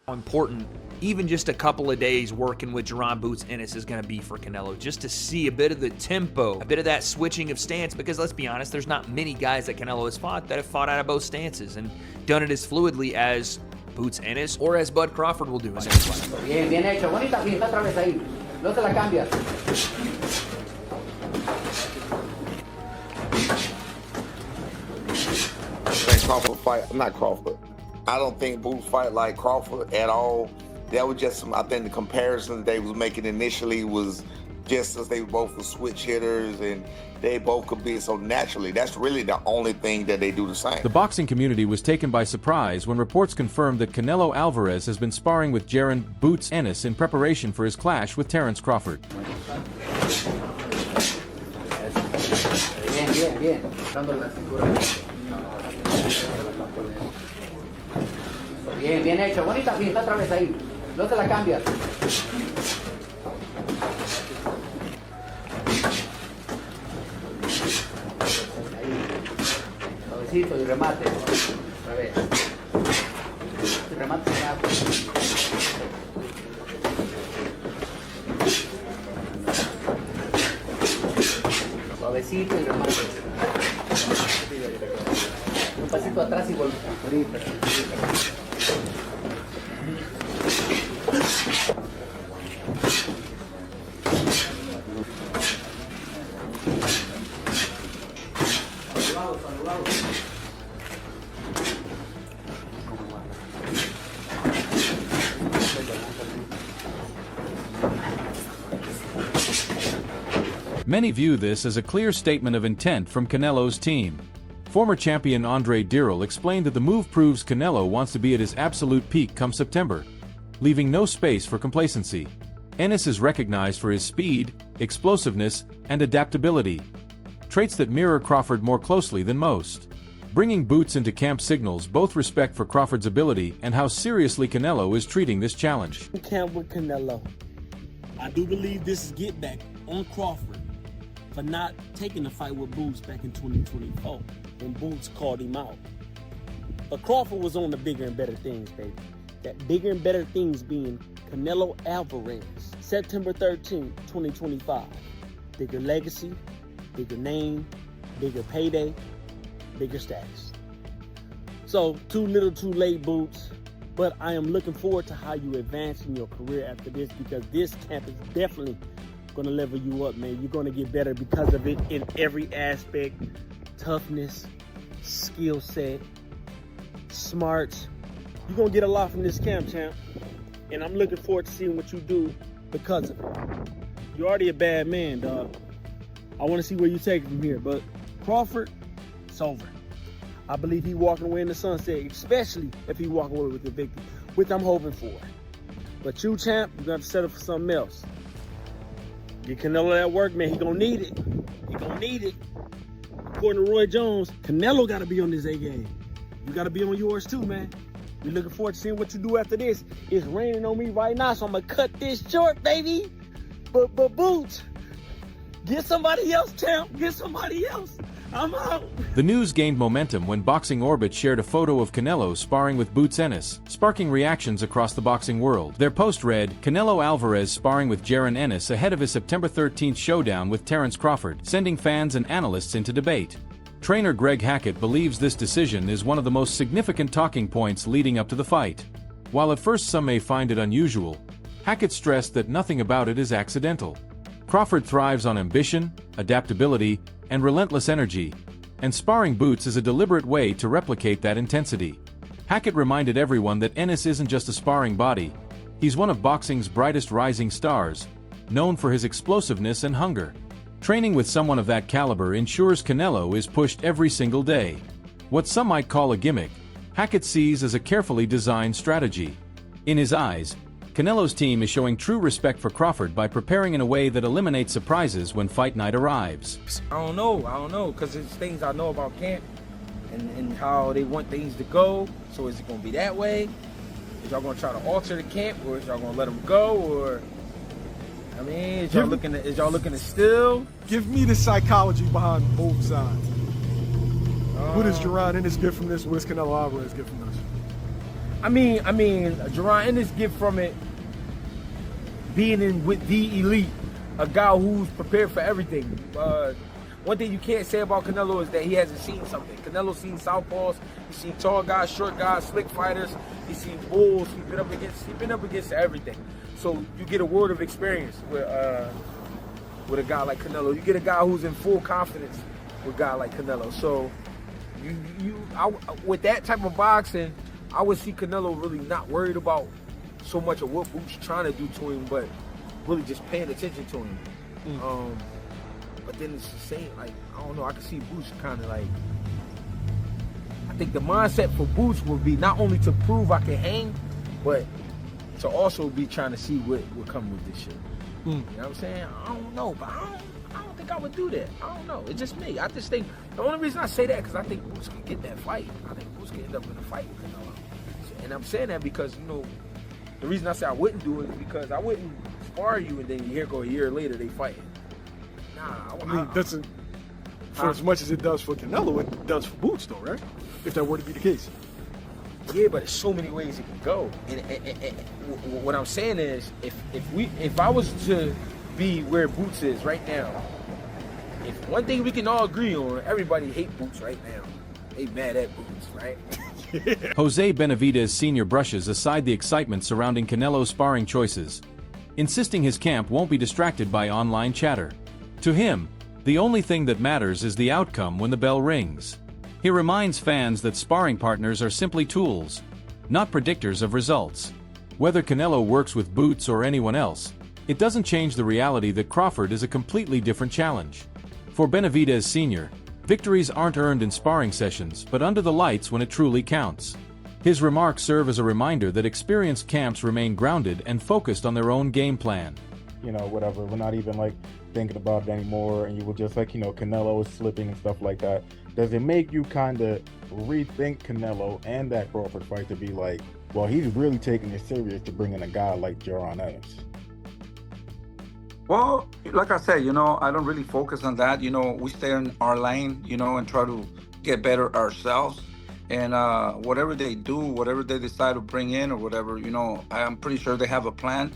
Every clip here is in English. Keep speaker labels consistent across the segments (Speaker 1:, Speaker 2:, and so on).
Speaker 1: how important even just a couple of days working with Jaron Boots Ennis is going to be for Canelo, just to see a bit of the tempo, a bit of that switching of stance, because let's be honest, there's not many guys that Canelo has fought that have fought out of both stances and done it as fluidly as Boots Ennis or as Bud Crawford will do in this fight.
Speaker 2: Bien, bien hecho, bonita pinta otra vez ahí, no te la cambias.
Speaker 3: Crawford fight, not Crawford. I don't think Boots fight like Crawford at all. That was just some, I think the comparisons they was making initially was just as they both were switch hitters and they both could be so naturally. That's really the only thing that they do the same.
Speaker 4: The boxing community was taken by surprise when reports confirmed that Canelo Alvarez has been sparring with Jaron Boots Ennis in preparation for his clash with Terence Crawford.
Speaker 2: Bien, bien, bien. Dándole la cintura. Bien, bien hecho, bonita pinta otra vez ahí, no te la cambias. Suavecito y remate, otra vez. Y remate rápido. Suavecito y remate. Un pasito atrás y ahorita.
Speaker 4: Many view this as a clear statement of intent from Canelo's team. Former champion Andre Dirrell explained that the move proves Canelo wants to be at his absolute peak come September, leaving no space for complacency. Ennis is recognized for his speed, explosiveness, and adaptability, traits that mirror Crawford more closely than most. Bringing Boots into camp signals both respect for Crawford's ability and how seriously Canelo is treating this challenge.
Speaker 5: Camp with Canelo. I do believe this is get back on Crawford for not taking the fight with Boots back in 2024 when Boots called him out. But Crawford was on the bigger and better things, baby. That bigger and better things being Canelo Alvarez, September 13th, 2025. Bigger legacy, bigger name, bigger payday, bigger status. So, too little too late, Boots. But I am looking forward to how you advance in your career after this, because this camp is definitely going to level you up, man. You're going to get better because of it in every aspect. Toughness, skill set, smarts. You're going to get a lot from this camp, champ. And I'm looking forward to seeing what you do because of it. You're already a bad man, dog. I want to see where you take it from here. But Crawford, it's over. I believe he walking away in the sunset, especially if he walk away with the victory, which I'm hoping for. But you, champ, you're going to have to settle for something else. Get Canelo that work, man. He going to need it. He going to need it. According to Roy Jones, Canelo got to be on his A game. You got to be on yours too, man. We're looking forward to seeing what you do after this. It's raining on me right now, so I'm going to cut this short, baby. But Boots, get somebody else, champ. Get somebody else. I'm out.
Speaker 4: The news gained momentum when Boxing Orbit shared a photo of Canelo sparring with Boots Ennis, sparking reactions across the boxing world. Their post read, Canelo Alvarez sparring with Jaron Ennis ahead of his September 13th showdown with Terence Crawford, sending fans and analysts into debate. Trainer Greg Hackett believes this decision is one of the most significant talking points leading up to the fight. While at first some may find it unusual, Hackett stressed that nothing about it is accidental. Crawford thrives on ambition, adaptability, and relentless energy, and sparring Boots is a deliberate way to replicate that intensity. Hackett reminded everyone that Ennis isn't just a sparring body, he's one of boxing's brightest rising stars, known for his explosiveness and hunger. Training with someone of that caliber ensures Canelo is pushed every single day. What some might call a gimmick, Hackett sees as a carefully designed strategy. In his eyes, Canelo's team is showing true respect for Crawford by preparing in a way that eliminates surprises when fight night arrives.
Speaker 6: I don't know, because it's things I know about camp and how they want things to go. So is it going to be that way? Is y'all going to try to alter the camp, or is y'all going to let them go, or... I mean, is y'all looking to still?
Speaker 7: Give me the psychology behind both sides. What does Jaron Ennis get from this? What does Canelo Alvarez get from this?
Speaker 6: I mean, Jaron Ennis get from it being in with the elite, a guy who's prepared for everything. One thing you can't say about Canelo is that he hasn't seen something. Canelo's seen southpaws, he's seen tall guys, short guys, slick fighters, he's seen bulls, he's been up against everything. So you get a world of experience with a guy like Canelo. You get a guy who's in full confidence with a guy like Canelo. So with that type of boxing, I would see Canelo really not worried about so much of what Boots trying to do to him, but really just paying attention to him. But then it's the same, like, I don't know, I can see Boots kind of like, I think the mindset for Boots would be not only to prove I can hang, but to also be trying to see what come with this shit. You know what I'm saying? I don't know, but I don't think I would do that. I don't know. It's just me. I just think, the only reason I say that, because I think Boots can get that fight. I think Boots can end up in a fight with Canelo. And I'm saying that because, you know, the reason I say I wouldn't do it is because I wouldn't spar you and then here go a year later they fighting. Nah,
Speaker 7: I mean, doesn't, for as much as it does for Canelo, it does for Boots, though, right? If that were to be the case.
Speaker 6: Yeah, but there's so many ways it can go. And what I'm saying is, if I was to be where Boots is right now, if one thing we can all agree on, everybody hate Boots right now. They mad at Boots, right?
Speaker 4: Jose Benavidez Sr. brushes aside the excitement surrounding Canelo's sparring choices, insisting his camp won't be distracted by online chatter. To him, the only thing that matters is the outcome when the bell rings. He reminds fans that sparring partners are simply tools, not predictors of results. Whether Canelo works with Boots or anyone else, it doesn't change the reality that Crawford is a completely different challenge. For Benavidez Sr., victories aren't earned in sparring sessions, but under the lights when it truly counts. His remarks serve as a reminder that experienced camps remain grounded and focused on their own game plan.
Speaker 8: You know, whatever, we're not even like thinking about it anymore, and you were just like, you know, Canelo is slipping and stuff like that. Does it make you kind of rethink Canelo and that Crawford fight to be like, well, he's really taking it serious to bring in a guy like Jaron Ennis?
Speaker 9: Well, like I said, you know, I don't really focus on that. You know, we stay in our lane, you know, and try to get better ourselves. And whatever they do, whatever they decide to bring in or whatever, you know, I'm pretty sure they have a plan.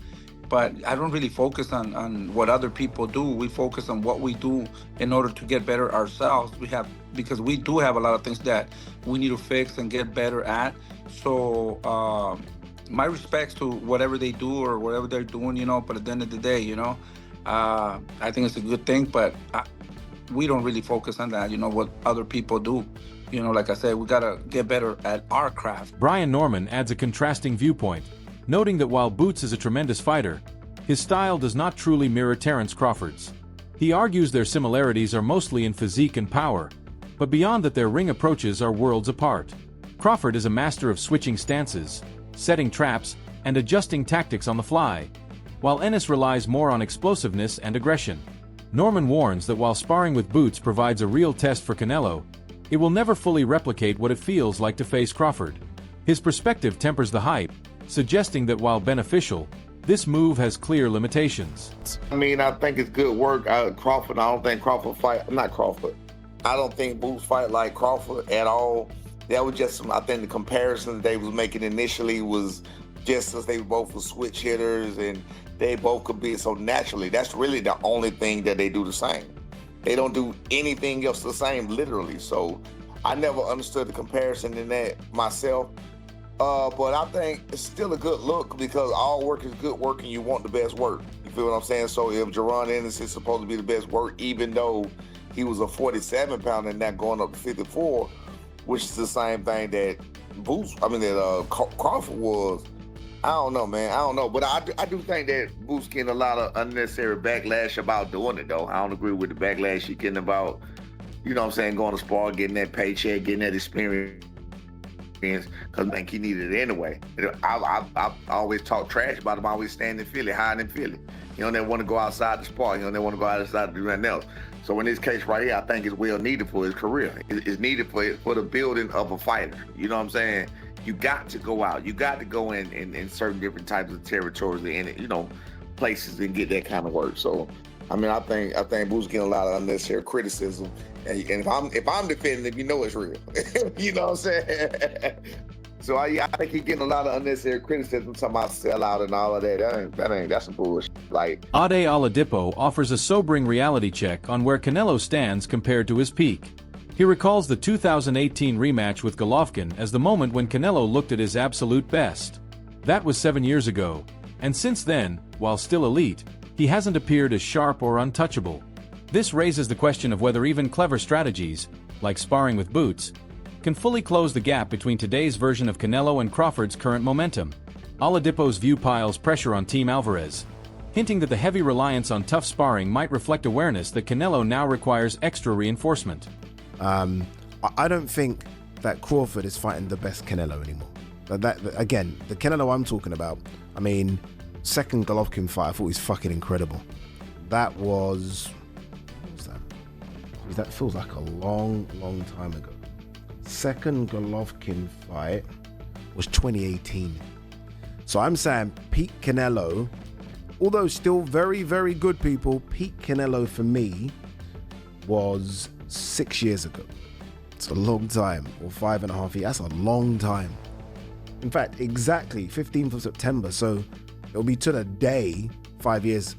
Speaker 9: But I don't really focus on what other people do. We focus on what we do in order to get better ourselves. Because we do have a lot of things that we need to fix and get better at. So my respects to whatever they do or whatever they're doing, you know, but at the end of the day, you know, I think it's a good thing, but we don't really focus on that, you know, what other people do. You know, like I said, we got to get better at our craft.
Speaker 4: Brian Norman adds a contrasting viewpoint, noting that while Boots is a tremendous fighter, his style does not truly mirror Terence Crawford's. He argues their similarities are mostly in physique and power, but beyond that their ring approaches are worlds apart. Crawford is a master of switching stances, setting traps, and adjusting tactics on the fly, while Ennis relies more on explosiveness and aggression. Norman warns that while sparring with Boots provides a real test for Canelo, it will never fully replicate what it feels like to face Crawford. His perspective tempers the hype, suggesting that while beneficial, this move has clear limitations.
Speaker 3: I mean, I think it's good work. Crawford, I don't think Crawford fight, not Crawford. I don't think Boots fight like Crawford at all. That was just, I think the comparison they was making initially was just as they both were switch hitters and they both could be so naturally. That's really the only thing that they do the same. They don't do anything else the same, literally. So I never understood the comparison in that myself. But I think it's still a good look because all work is good work and you want the best work. You feel what I'm saying? So if Jaron Ennis is supposed to be the best work, even though he was a 47-pounder and not going up to 54, which is the same thing that Crawford was. I don't know, man. I don't know. But I do think that Boots getting a lot of unnecessary backlash about doing it, though. I don't agree with the backlash he getting about, you know what I'm saying, going to spar, getting that paycheck, getting that experience. Because I think he needed it anyway. I always talk trash about him, always staying in Philly, hiding in Philly. You don't ever want to go outside the spar. You don't ever want to go outside to do nothing else. So in this case right here, I think it's well needed for his career. It's needed for the building of a fighter. You know what I'm saying? You got to go out. You got to go in certain different types of territories and, you know, places and get that kind of work. So, I mean, I think Boots getting a lot of unnecessary criticism. And if I'm defending him, you know it's real. You know what I'm saying? So I think he's getting a lot of unnecessary criticism talking about sellout and all of that. That's some bullshit. Like,
Speaker 4: Ade Oladipo offers a sobering reality check on where Canelo stands compared to his peak. He recalls the 2018 rematch with Golovkin as the moment when Canelo looked at his absolute best. That was 7 years ago, and since then, while still elite, he hasn't appeared as sharp or untouchable. This raises the question of whether even clever strategies, like sparring with boots, can fully close the gap between today's version of Canelo and Crawford's current momentum. Oladipo's view piles pressure on Team Alvarez, hinting that the heavy reliance on tough sparring might reflect awareness that Canelo now requires extra reinforcement.
Speaker 10: I don't think that Crawford is fighting the best Canelo anymore. Again, the Canelo I'm talking about, I mean, second Golovkin fight, I thought he was fucking incredible. That was... What was that? That feels like a long time ago. Second Golovkin fight was 2018. So I'm saying peak Canelo, although still very, very good people, peak Canelo for me was 6 years ago. It's a long time, or 5.5 years. That's a long time. In fact, exactly 15th of September. So it'll be to the day 5 years.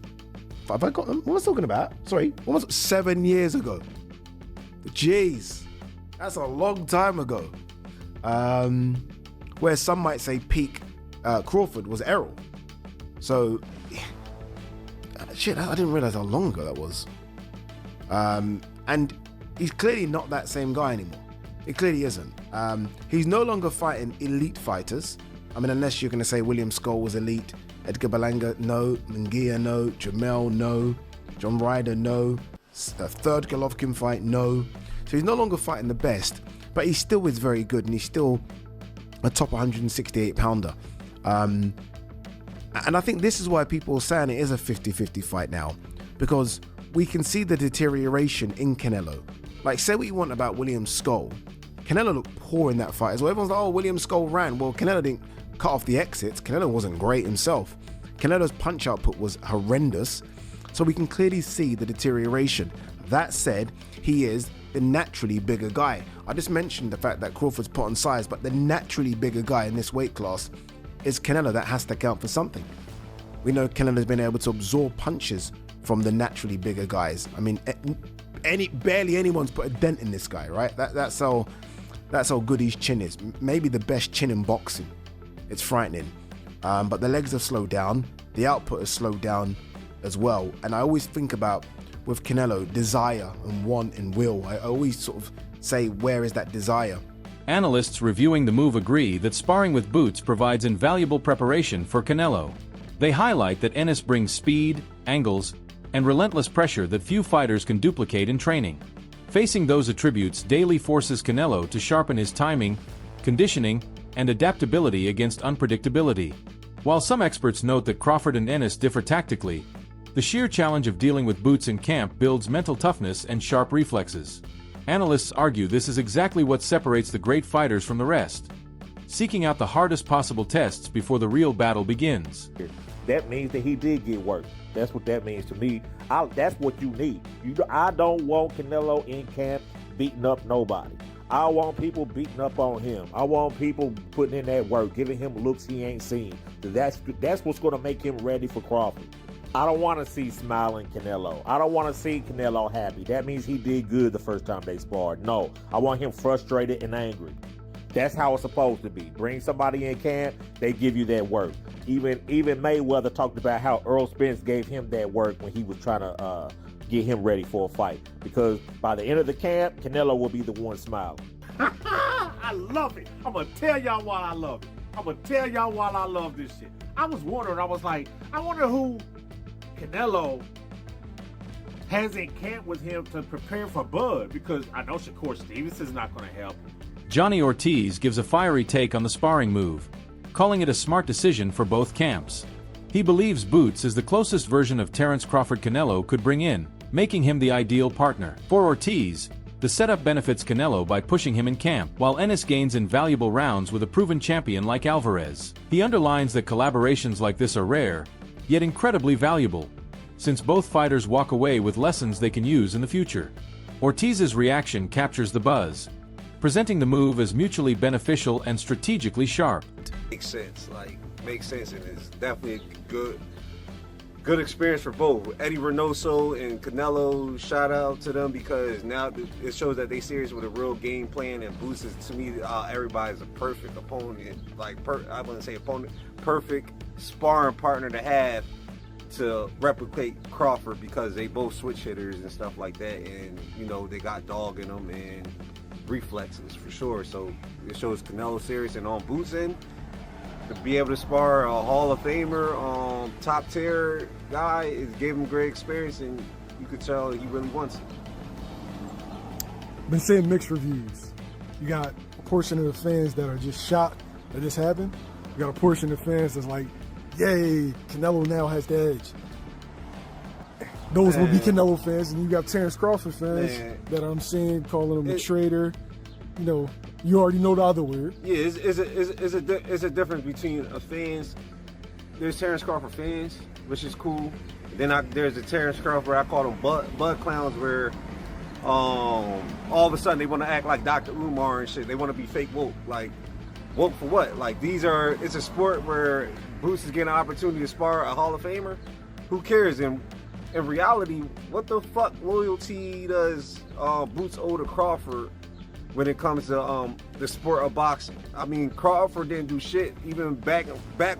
Speaker 10: Have I got them? What was I talking about? Sorry, almost 7 years ago. Jeez. That's a long time ago. Where some might say peak Crawford was Errol. So, shit, I didn't realize how long ago that was. And he's clearly not that same guy anymore. He clearly isn't. He's no longer fighting elite fighters. I mean, unless you're going to say William Skull was elite, Edgar Berlanga, no, Munguia, no, Jamel, no, John Ryder, no, the third Golovkin fight, no. So he's no longer fighting the best, but he still is very good, and he's still a top 168 pounder. And I think this is why people are saying it is a 50-50 fight now, because we can see the deterioration in Canelo. Like, say what you want about William Skull, Canelo looked poor in that fight as well. Everyone's like, oh, William Skull ran. Well, Canelo didn't cut off the exits. Canelo wasn't great himself. Canelo's punch output was horrendous. So we can clearly see the deterioration. That said, he is the naturally bigger guy. I just mentioned the fact that Crawford's put on size, but the naturally bigger guy in this weight class is Canelo. That has to count for something. We know Canelo's been able to absorb punches from the naturally bigger guys. I mean, barely anyone's put a dent in this guy, right? That's how good his chin is. Maybe the best chin in boxing. It's frightening. But the legs have slowed down. The output has slowed down as well. And I always think about, with Canelo, desire and want and will. I always sort of say, where is that desire?
Speaker 4: Analysts reviewing the move agree that sparring with boots provides invaluable preparation for Canelo. They highlight that Ennis brings speed, angles, and relentless pressure that few fighters can duplicate in training. Facing those attributes daily forces Canelo to sharpen his timing, conditioning, and adaptability against unpredictability. While some experts note that Crawford and Ennis differ tactically, the sheer challenge of dealing with boots in camp builds mental toughness and sharp reflexes. Analysts argue this is exactly what separates the great fighters from the rest, seeking out the hardest possible tests before the real battle begins.
Speaker 11: That means that he did get work. That's what that means to me. That's what you need. I don't want Canelo in camp beating up nobody. I want people beating up on him. I want people putting in that work, giving him looks he ain't seen. That's what's going to make him ready for Crawford. I don't want to see smiling Canelo. I don't want to see Canelo happy. That means he did good the first time they sparred. No, I want him frustrated and angry. That's how it's supposed to be. Bring somebody in camp, they give you that work. Even Mayweather talked about how Earl Spence gave him that work when he was trying to get him ready for a fight. Because by the end of the camp, Canelo will be the one smiling.
Speaker 5: I love it. I'm going to tell y'all why I love it. I'm going to tell y'all why I love this shit. I was wondering, I wonder who Canelo has in camp with him to prepare for Bud, because I know Shakur Stevenson's not going to help him.
Speaker 4: Johnny Ortiz gives a fiery take on the sparring move, calling it a smart decision for both camps. He believes Boots is the closest version of Terence Crawford Canelo could bring in, making him the ideal partner. For Ortiz, the setup benefits Canelo by pushing him in camp, while Ennis gains invaluable rounds with a proven champion like Alvarez. He underlines that collaborations like this are rare, yet incredibly valuable, since both fighters walk away with lessons they can use in the future. Ortiz's reaction captures the buzz, presenting the move as mutually beneficial and strategically sharp.
Speaker 12: Makes sense, and it's definitely a good experience for both. Eddie Reynoso and Canelo, shout out to them, because now it shows that they serious with a real game plan, and Boots is, to me, everybody's a perfect opponent, I wouldn't say opponent, perfect sparring partner to have to replicate Crawford, because they both switch hitters and stuff like that, and you know, they got dog in them and reflexes for sure. So it shows Canelo serious, and on Boots' end, to be able to spar a Hall of Famer, top tier guy, it gave him great experience, and you could tell he really wants it.
Speaker 7: Been seeing mixed reviews. You got a portion of the fans that are just shocked that this happened. You got a portion of the fans that's like, yay, Canelo now has the edge. Those will be Canelo fans, and you got Terence Crawford fans that I'm seeing calling him a traitor. You know, you already know the other word.
Speaker 12: Yeah, it's a difference between fans. There's Terence Crawford fans, which is cool. Then there's the Terence Crawford, I call them bud clowns, where all of a sudden they want to act like Dr. Umar and shit. They want to be fake woke. Like, woke for what? Like, it's a sport where Boots is getting an opportunity to spar a Hall of Famer. Who cares? In reality, what the fuck loyalty does Boots owe to Crawford when it comes to the sport of boxing? I mean, Crawford didn't do shit even back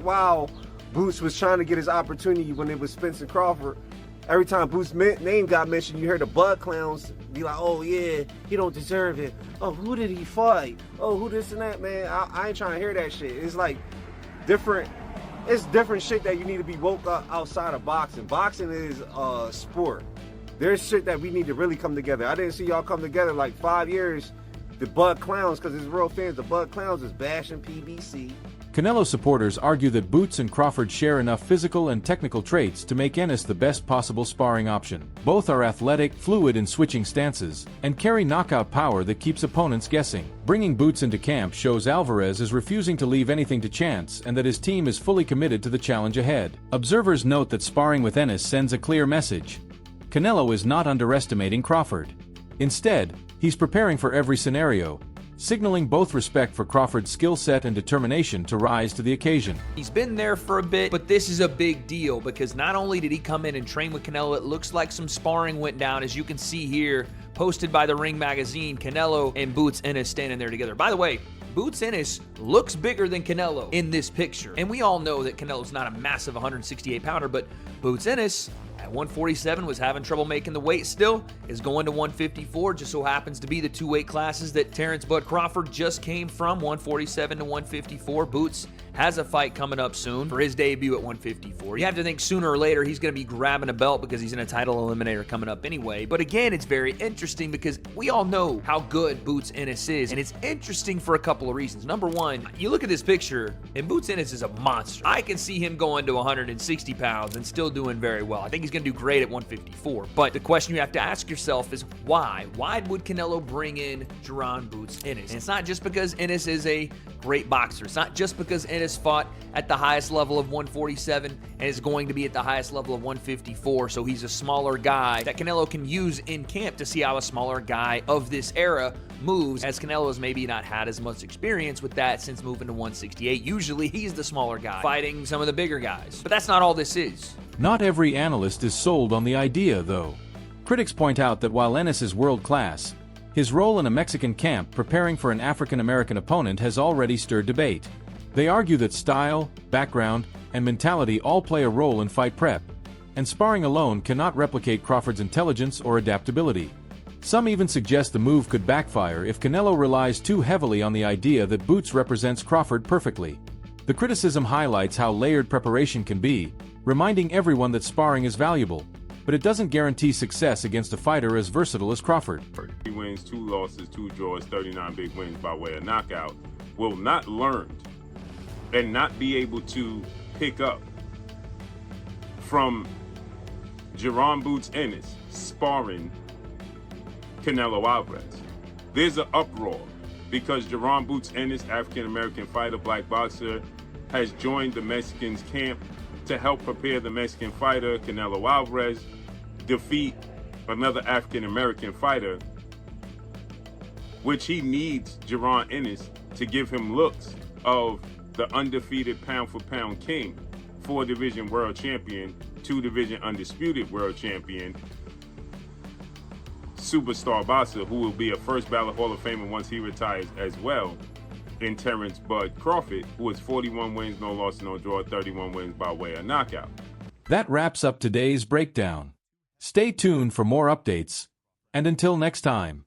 Speaker 12: while Boots was trying to get his opportunity when it was Spence and Crawford. Every time Boots' name got mentioned, you heard the bud clowns be like, oh yeah, he don't deserve it. Oh, who did he fight? Oh, who this and that, man. I ain't trying to hear that shit. It's like different shit that you need to be woke up outside of boxing. Boxing is a sport. There's shit that we need to really come together. I didn't see y'all come together like 5 years. The bud clowns, because it's real fans, the bud clowns is bashing PBC.
Speaker 4: Canelo supporters argue that Boots and Crawford share enough physical and technical traits to make Ennis the best possible sparring option. Both are athletic, fluid in switching stances, and carry knockout power that keeps opponents guessing. Bringing Boots into camp shows Alvarez is refusing to leave anything to chance and that his team is fully committed to the challenge ahead. Observers note that sparring with Ennis sends a clear message. Canelo is not underestimating Crawford. Instead, he's preparing for every scenario, signaling both respect for Crawford's skill set and determination to rise to the occasion.
Speaker 1: He's been there for a bit, but this is a big deal because not only did he come in and train with Canelo, it looks like some sparring went down, as you can see here, posted by the Ring magazine, Canelo and Boots Ennis standing there together. By the way, Boots Ennis looks bigger than Canelo in this picture. And we all know that Canelo's not a massive 168-pounder, but Boots Ennis at 147 was having trouble making the weight still, is going to 154, just so happens to be the two weight classes that Terence Bud Crawford just came from, 147 to 154. Boots has a fight coming up soon for his debut at 154. You have to think sooner or later he's going to be grabbing a belt because he's in a title eliminator coming up anyway. But again, it's very interesting because we all know how good Boots Ennis is, and it's interesting for a couple of reasons. Number one, you look at this picture, and Boots Ennis is a monster. I can see him going to 160 pounds and still doing very well. I think he's going to do great at 154. But the question you have to ask yourself is why? Why would Canelo bring in Jaron Boots Ennis? And it's not just because Ennis is a great boxer. It's not just because Ennis fought at the highest level of 147 and is going to be at the highest level of 154, so he's a smaller guy that Canelo can use in camp to see how a smaller guy of this era moves, as Canelo has maybe not had as much experience with that since moving to 168. Usually he's the smaller guy fighting some of the bigger guys. But that's not all this is.
Speaker 4: Not every analyst is sold on the idea, though. Critics point out that while Ennis is world-class, his role in a Mexican camp preparing for an African-American opponent has already stirred debate. They argue that style, background, and mentality all play a role in fight prep, and sparring alone cannot replicate Crawford's intelligence or adaptability. Some even suggest the move could backfire if Canelo relies too heavily on the idea that Boots represents Crawford perfectly. The criticism highlights how layered preparation can be, reminding everyone that sparring is valuable, but it doesn't guarantee success against a fighter as versatile as Crawford.
Speaker 13: 3 wins, 2 losses, 2 draws, 39 big wins by way of knockout, will not learn and not be able to pick up from Jaron Boots Ennis sparring Canelo Alvarez. There's an uproar because Jaron Boots Ennis, African-American fighter, black boxer, has joined the Mexicans camp to help prepare the Mexican fighter, Canelo Alvarez, defeat another African-American fighter which he needs Jaron Ennis to give him looks of the undefeated pound-for-pound king, 4-division world champion, 2-division undisputed world champion, superstar boxer who will be a first ballot Hall of Famer once he retires as well, in Terence Bud Crawford, who is 41 wins, no loss, no draw, 31 wins by way of knockout.
Speaker 4: That wraps up today's breakdown. Stay tuned for more updates, and until next time.